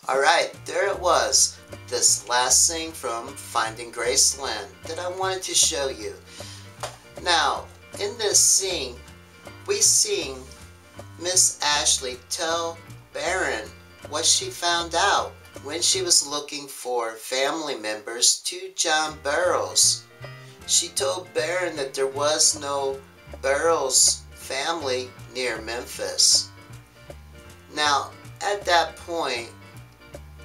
Alright, there it was, this last scene from Finding Graceland that I wanted to show you. Now, in this scene, we see Miss Ashley tell Baron what she found out when she was looking for family members to John Burroughs. She told Baron that there was no Burroughs family near Memphis. Now, at that point,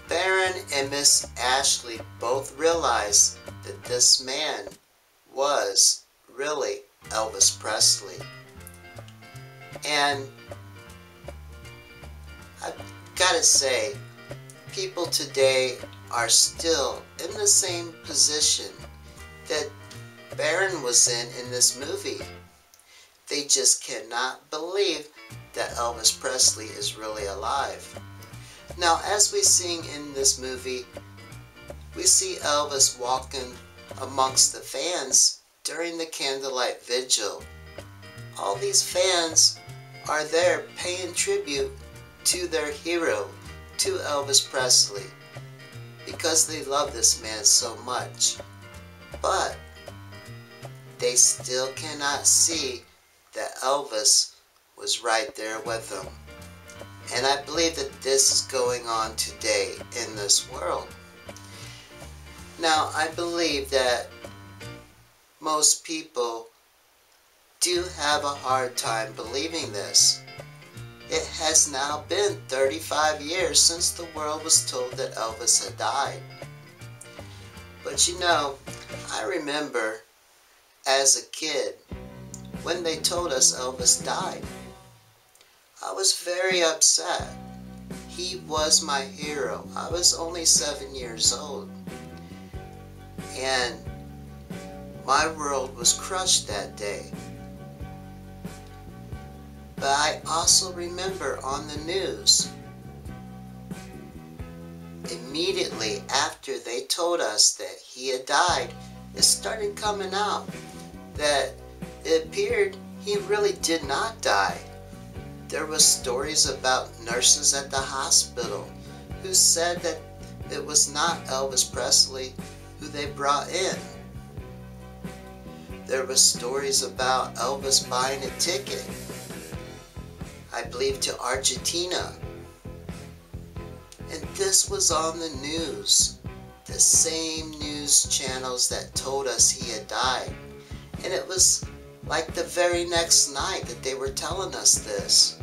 Baron and Miss Ashley both realized that this man was really Elvis Presley. And I've got to say, people today are still in the same position that Baron was in this movie. They just cannot believe that Elvis Presley is really alive. Now, as we see in this movie, we see Elvis walking amongst the fans during the candlelight vigil. All these fans are there paying tribute to their hero, to Elvis Presley, because they love this man so much. But they still cannot see that Elvis was right there with them. And I believe that this is going on today in this world. Now, I believe that most people do have a hard time believing this. It has now been 35 years since the world was told that Elvis had died. But you know, I remember as a kid when they told us Elvis died. I was very upset. He was my hero. I was only 7 years old. And my world was crushed that day. But I also remember on the news, immediately after they told us that he had died, it started coming out that it appeared he really did not die. There was stories about nurses at the hospital who said that it was not Elvis Presley who they brought in. There was stories about Elvis buying a ticket, I believe to Argentina. And this was on the news, the same news channels that told us he had died. And it was like the very next night that they were telling us this.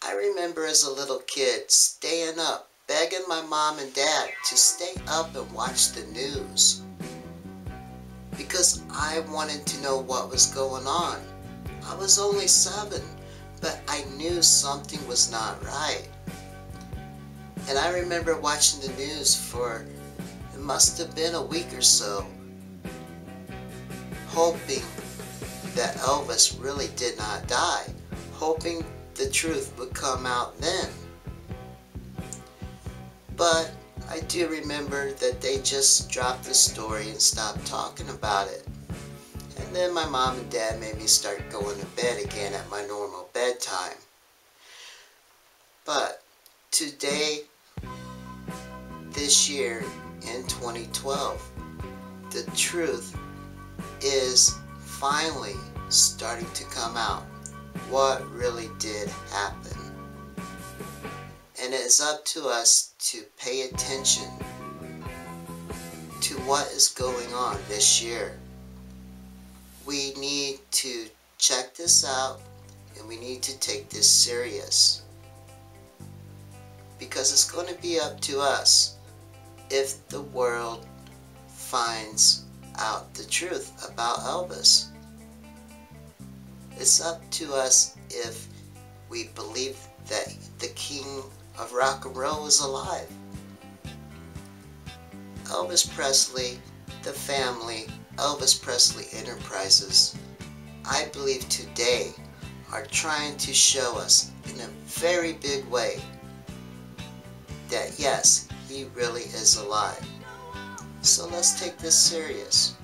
I remember as a little kid staying up, begging my mom and dad to stay up and watch the news, because I wanted to know what was going on. I was only 7, but I knew something was not right. And I remember watching the news for, it must have been a week or so, hoping that Elvis really did not die, hoping the truth would come out then. But I do remember that they just dropped the story and stopped talking about it. And then my mom and dad made me start going to bed again at my normal bedtime. But today, this year in 2012, the truth is finally starting to come out. What really did happen. And it's up to us to pay attention to what is going on this year. We need to check this out, and we need to take this serious, because it's going to be up to us if the world finds out the truth about Elvis. It's up to us if we believe that the king of rock and roll is alive. Elvis Presley, the family, Elvis Presley Enterprises, I believe today are trying to show us in a very big way that yes, he really is alive. So let's take this serious.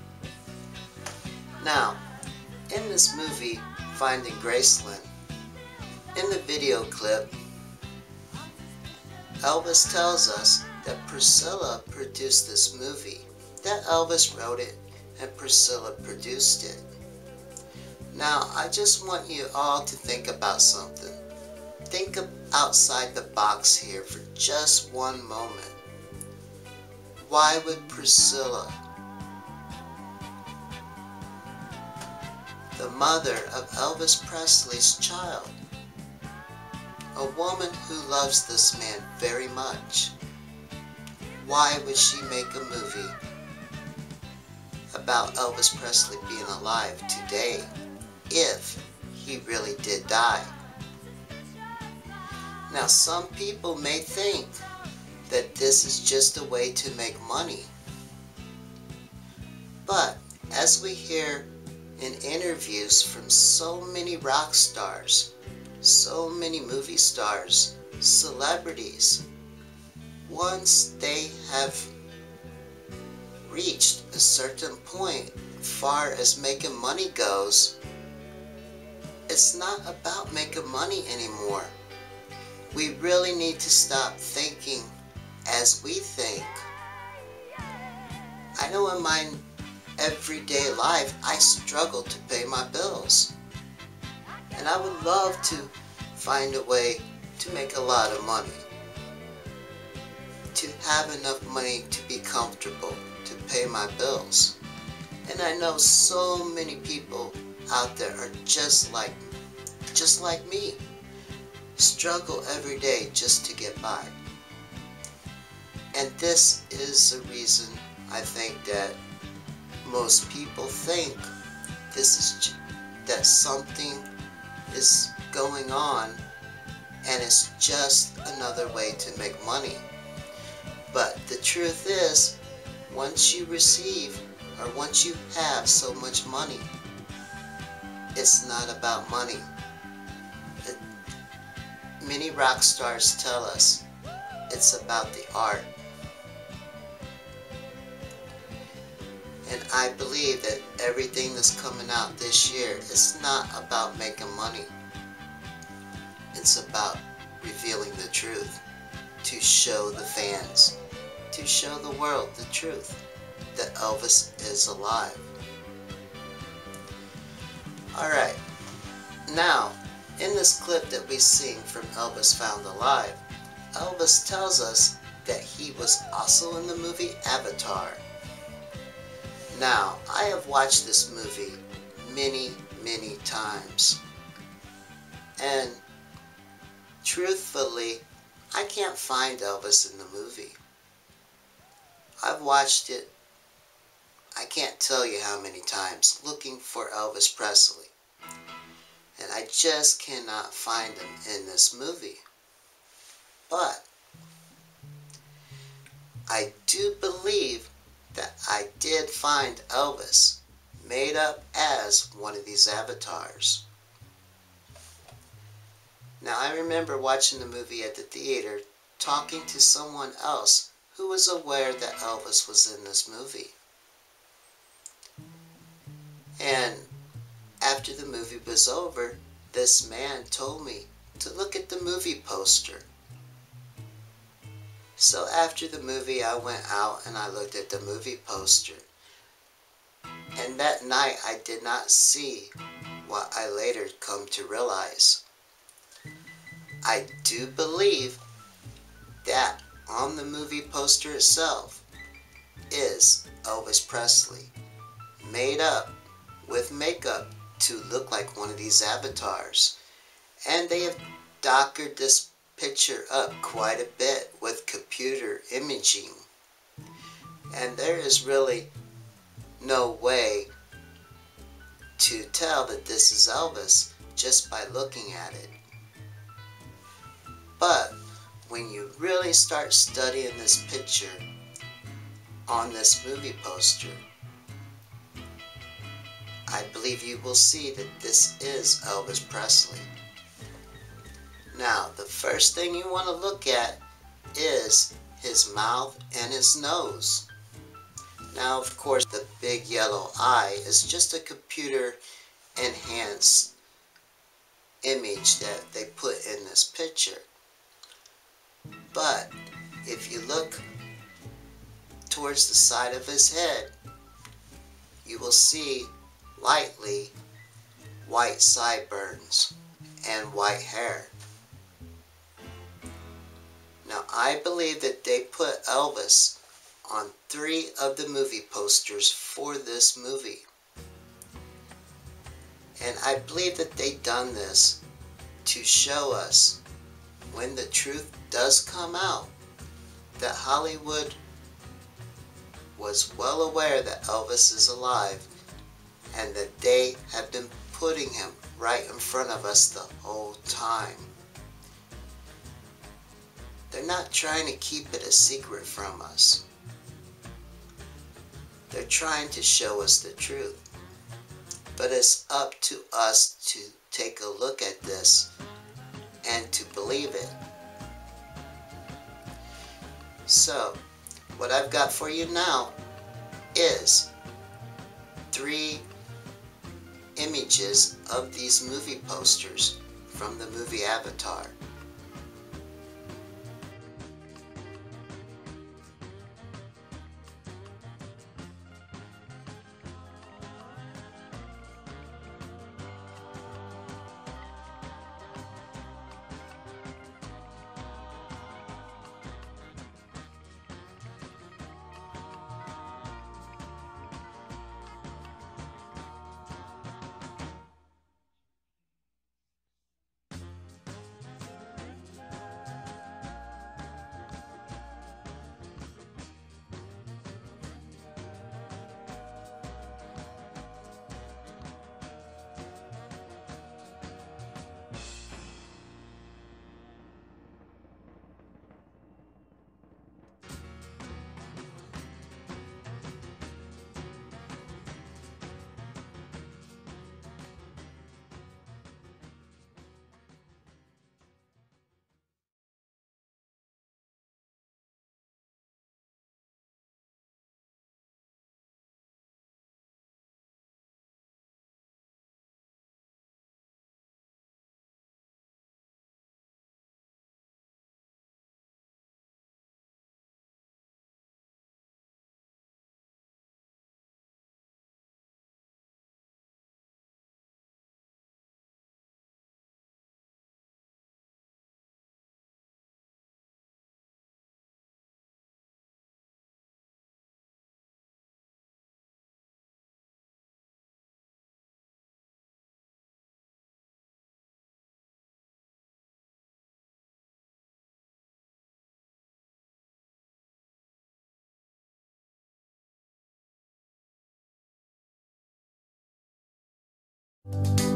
Now, in this movie, Finding Graceland, in the video clip, Elvis tells us that Priscilla produced this movie, that Elvis wrote it and Priscilla produced it. Now, I just want you all to think about something. Think outside the box here for just one moment. Why would Priscilla, the mother of Elvis Presley's child, a woman who loves this man very much, why would she make a movie about Elvis Presley being alive today if he really did die? Now, some people may think that this is just a way to make money. But as we hear in interviews from so many rock stars, so many movie stars, celebrities, once they have reached a certain point far as making money goes, it's not about making money anymore. We really need to stop thinking as we think. I know in my everyday life I struggle to pay my bills. And I would love to find a way to make a lot of money. To have enough money to be comfortable, to pay my bills. And I know so many people out there are just like me. Struggle every day just to get by. And this is the reason I think that most people think that something is going on and it's just another way to make money. But the truth is, once you receive or once you have so much money, it's not about money. Many rock stars tell us it's about the art. And I believe that everything that's coming out this year is not about making money. It's about revealing the truth, to show the fans, to show the world the truth that Elvis is alive. Alright, now in this clip that we sing from Elvis Found Alive, Elvis tells us that he was also in the movie Avatar. Now, I have watched this movie many, many times. And truthfully, I can't find Elvis in the movie. I've watched it, I can't tell you how many times, looking for Elvis Presley. And I just cannot find him in this movie. But I do believe that I did find Elvis made up as one of these avatars. Now, I remember watching the movie at the theater, talking to someone else who was aware that Elvis was in this movie. And after the movie was over, this man told me to look at the movie poster. So after the movie, I went out and I looked at the movie poster. And that night, I did not see what I later come to realize. I do believe that on the movie poster itself is Elvis Presley, made up with makeup to look like one of these avatars. And they have doctored this picture up quite a bit with computer imaging. And there is really no way to tell that this is Elvis just by looking at it. But when you really start studying this picture on this movie poster, I believe you will see that this is Elvis Presley. Now, the first thing you want to look at is his mouth and his nose. Now, of course, the big yellow eye is just a computer enhanced image that they put in this picture. But if you look towards the side of his head, you will see lightly white sideburns and white hair. Now, I believe that they put Elvis on 3 of the movie posters for this movie. And I believe that they done this to show us, when the truth does come out, that Hollywood was well aware that Elvis is alive and that they have been putting him right in front of us the whole time. They're not trying to keep it a secret from us. They're trying to show us the truth. But it's up to us to take a look at this and to believe it. So, what I've got for you now is 3 images of these movie posters from the movie Avatar.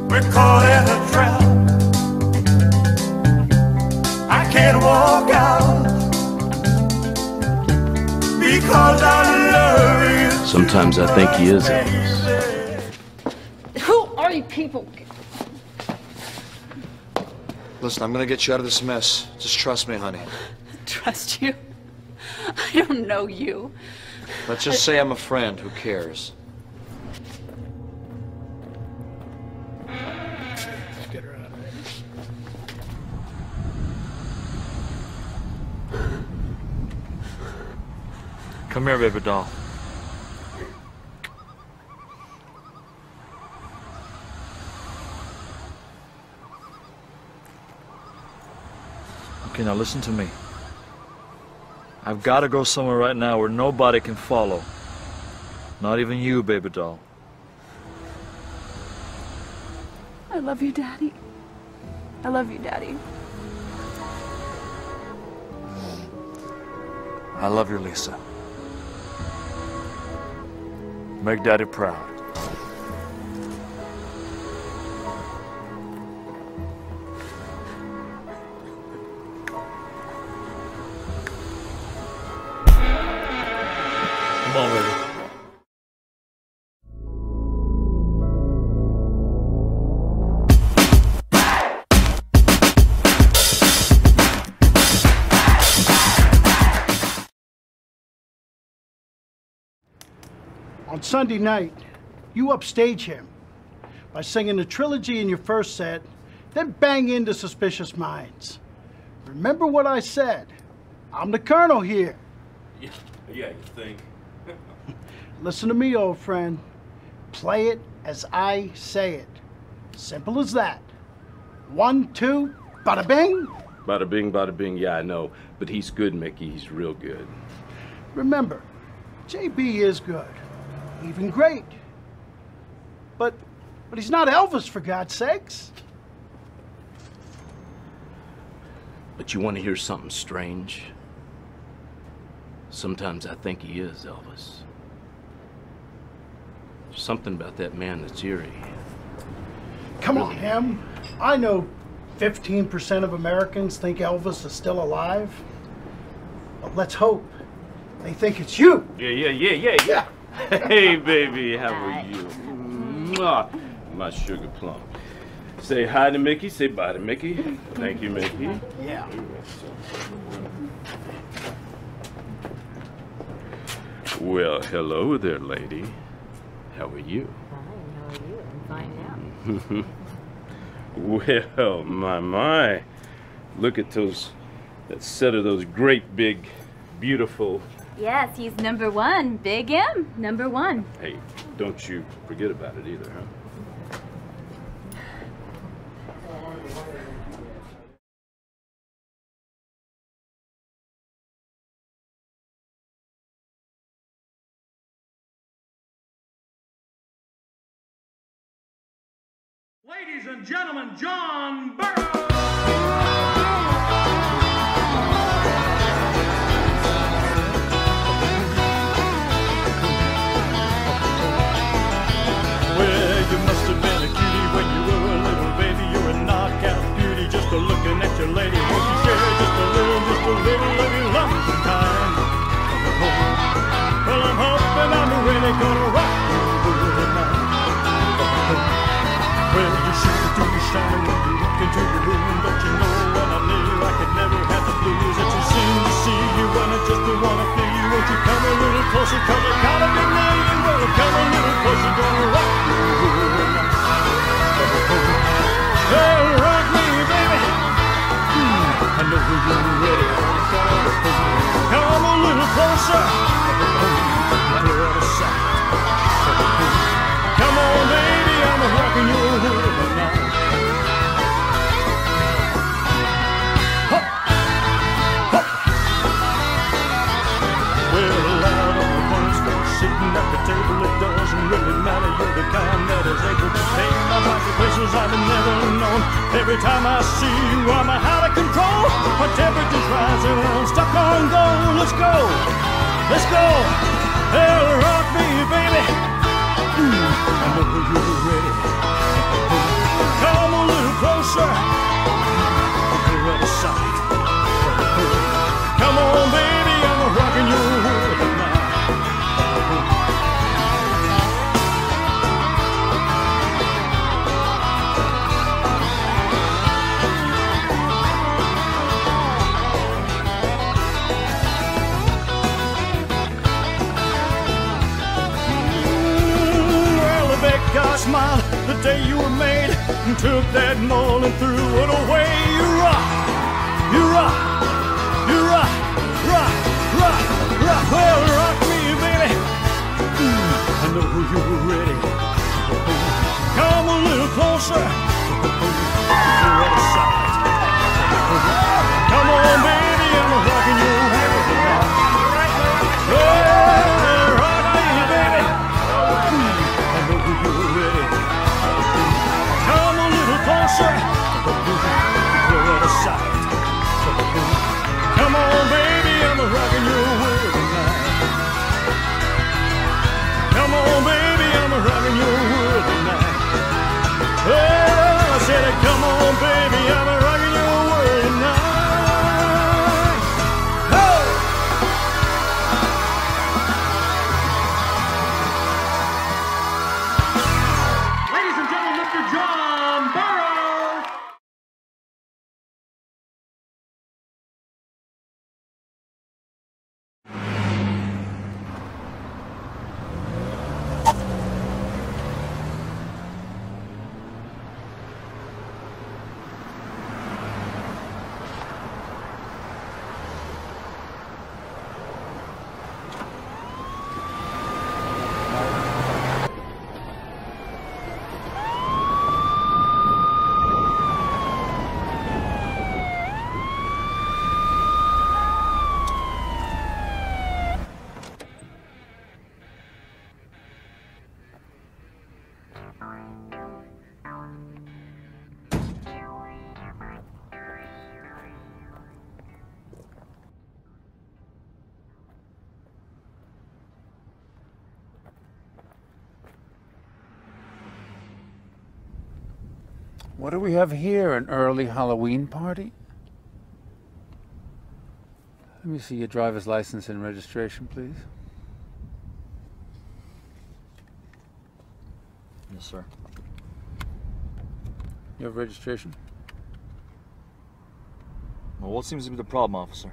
We're caught in a trap. I can't walk out because I love you. Sometimes I think he is Elvis. Who are you people? Listen, I'm gonna get you out of this mess. Just trust me, honey. Trust you? I don't know you. Let's just say I'm a friend. Who cares? Get her out of there. Come here, baby doll. Okay, now listen to me. I've got to go somewhere right now where nobody can follow. Not even you, baby doll. I love you, Daddy. I love you, Daddy. I love you, Lisa. Make Daddy proud. Come on, baby. On Sunday night, you upstage him by singing the trilogy in your first set, then bang into Suspicious Minds. Remember what I said. I'm the colonel here. Yeah, you think? Listen to me, old friend. Play it as I say it. Simple as that. 1, 2, bada bing. Bada bing, yeah, I know. But he's good, Mickey. He's real good. Remember, JB is good, even great. But he's not Elvis, for God's sakes. But you want to hear something strange? Sometimes I think he is Elvis. There's something about that man that's eerie. Come on, Em. I know 15% of Americans think Elvis is still alive. But let's hope they think it's you. Yeah. Hey, baby, how are you? Mwah, my sugar plum. Say hi to Mickey, say bye to Mickey. Thank you, Mickey. Yeah. Well, hello there, lady. How are you? Fine, how are you? I'm fine now. Well, my. Look at that set of those great big, beautiful. Yes, he's number one. Big M, number one. Hey, don't you forget about it either, huh? Ladies and gentlemen, John Burroughs! Well, you must have been a cutie when you were a little baby. You're a knockout beauty, just a looking at your lady. Won't you share just a little of your love time? Well, I'm hoping I'm really gonna rock you tonight. Well, you sure do shine when you walk into the room. Don't you know when I knew I could never have the blues that you seem to see you when I just don't wanna feel you. Won't you come a little closer, cause I gotta be near you. Well, come a little closer, gonna rock you tonight. Well, rock me, baby. I know you're ready. Come a little closer. You're out of sight. Come on, baby, I'm rocking your world tonight. Hop, hop. Well, a lot of the ones that are sitting at the table, it doesn't really matter. You're the kind that is able to take my mind to places I've never known. Every time I see you, I'm out of control. My temperature's rising, I'm stuck on go. Let's go, let's go. Well, rock me, baby. I know you're ready. Come a little closer. You're out of sight. Come on, baby, I'm rocking your world tonight. God smiled the day you were made and took that mold and threw it away. You rock, you rock, you rock, rock, rock, rock. Well, rock me, baby. I know you're ready. Come a little closer. You're out of sight. Come on, baby, I'm rocking your world tonight. Well, rock me, baby. You're ready. Come a little closer. You're out of sight. Come on, baby, I'm rocking your world tonight. Come on, baby, I'm rocking your world tonight. Hey. What do we have here? An early Halloween party? Let me see your driver's license and registration, please. Yes, sir. You have registration? Well, what seems to be the problem, officer?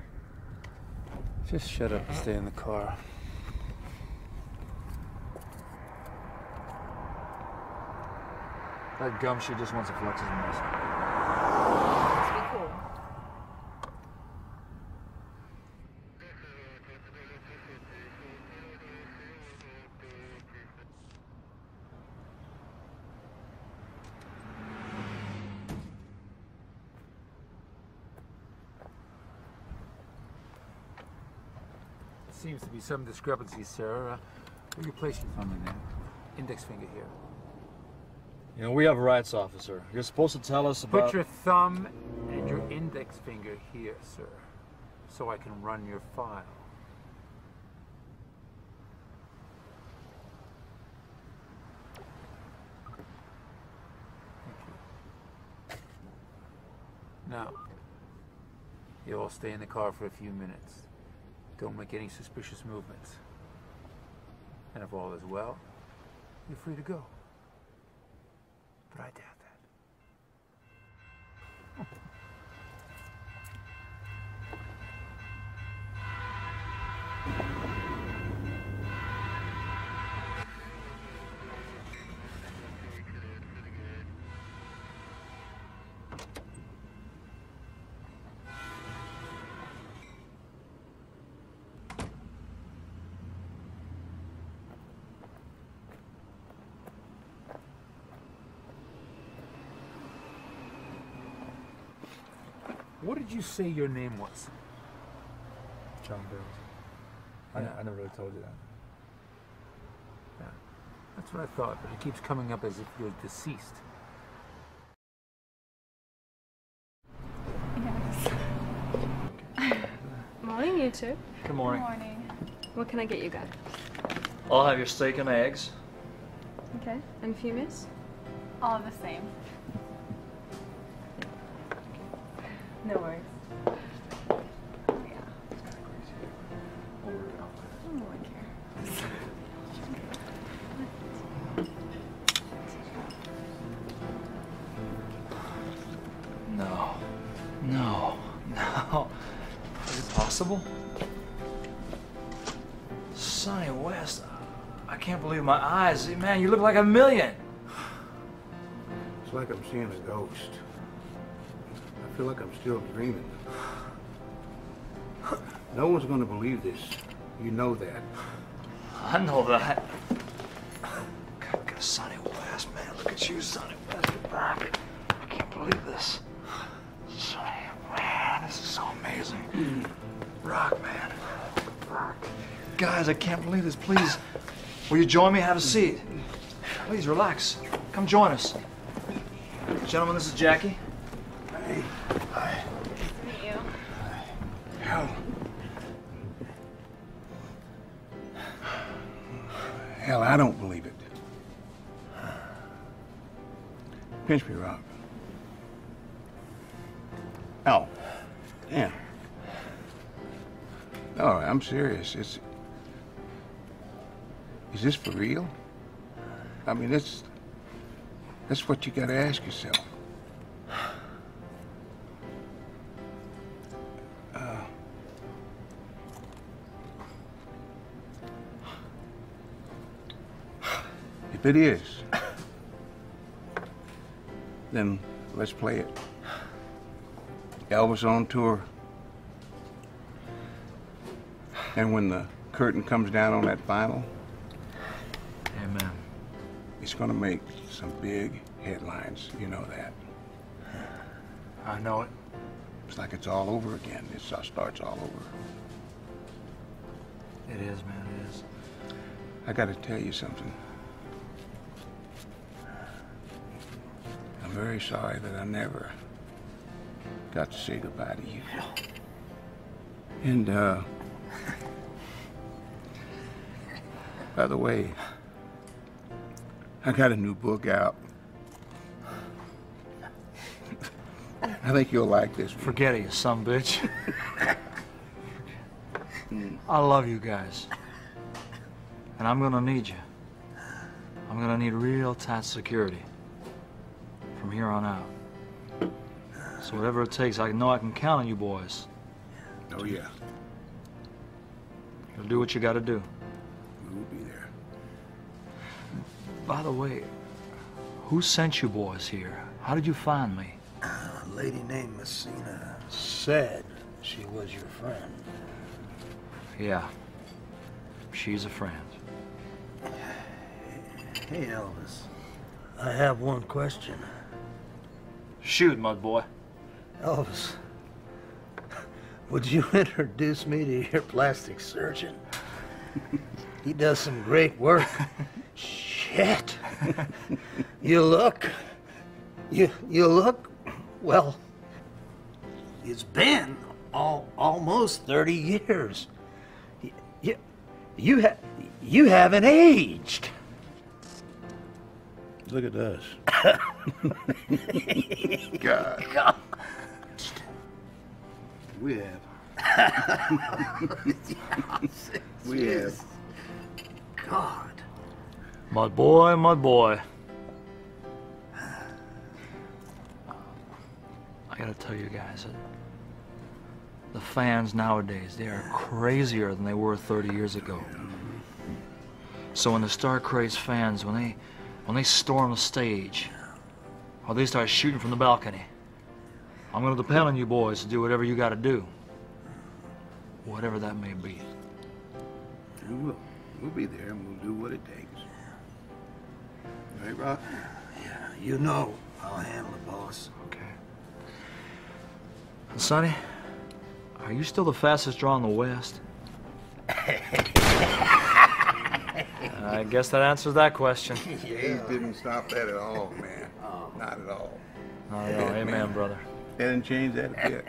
Just shut up and stay in the car. That gumshoe just wants to flex his muscle. Let's be cool. Seems to be some discrepancy, sir. Where you place your thumb in there? Index finger here. You know, we have rights, officer. You're supposed to tell us about... Put your thumb and your index finger here, sir, so I can run your file. Thank you. Now, you all stay in the car for a few minutes. Don't make any suspicious movements. And if all is well, you're free to go. But I doubt that. What did you say your name was? John Burroughs. I never really told you that. Yeah, that's what I thought, but it keeps coming up as if you're deceased. Yes. Morning, you two. Good morning. Good morning. What can I get you guys? I'll have your steak and eggs. Okay. And fumes? All the same. No worries. No. No. No. Is it possible? Sonny West, I can't believe my eyes. Man, you look like a million. It's like I'm seeing a ghost. I feel like I'm still dreaming. No one's gonna believe this. You know that. I know that. God, Sonny West, man. Look at you, Sonny West. You're back. I can't believe this. Sonny, man, this is so amazing. Rock, man. Rock. Guys, I can't believe this. Please, will you join me? Have a seat. Please, relax. Come join us. Gentlemen, this is Jackie. Hey. Hi. Nice to meet you. Hell. Hell, I don't believe it. Pinch me, Rob. Ow. Damn. No, I'm serious. Is this for real? I mean, that's what you gotta ask yourself. If it is, then let's play it. Elvis on tour. And when the curtain comes down on that final, Amen. It's gonna make some big headlines. You know that. I know it. It's like it's all over again. It starts all over. It is, man, it is. I gotta tell you something. I'm very sorry that I never got to say goodbye to you. And, by the way, I got a new book out. I think you'll like this one. Forget it, you son of a bitch. I love you guys. And I'm gonna need you. I'm gonna need real tight security from here on out. So whatever it takes, I know I can count on you boys. Oh, yeah. You'll do what you gotta do. We'll be there. By the way, who sent you boys here? How did you find me? A lady named Messina said she was your friend. Yeah. She's a friend. Hey, Elvis. I have one question. Shoot, mud boy. Elvis, would you introduce me to your plastic surgeon? He does some great work. Shit. You look, well, it's been almost 30 years. You haven't aged. Look at us. God. We have. We have. God. Mud boy, mud boy. I gotta tell you guys, the fans nowadays, they are crazier than they were 30 years ago. So when the star-crazed fans, when they storm the stage, or they start shooting from the balcony, I'm gonna depend on you boys to do whatever you gotta do. Whatever that may be. We'll be there and we'll do what it takes. Right, Rock? Yeah, you know I'll handle it, boss. Okay. And Sonny, are you still the fastest draw in the West? I guess that answers that question. Age didn't stop that at all, man. Not at all. Not at all. Amen, brother. That didn't change that a bit.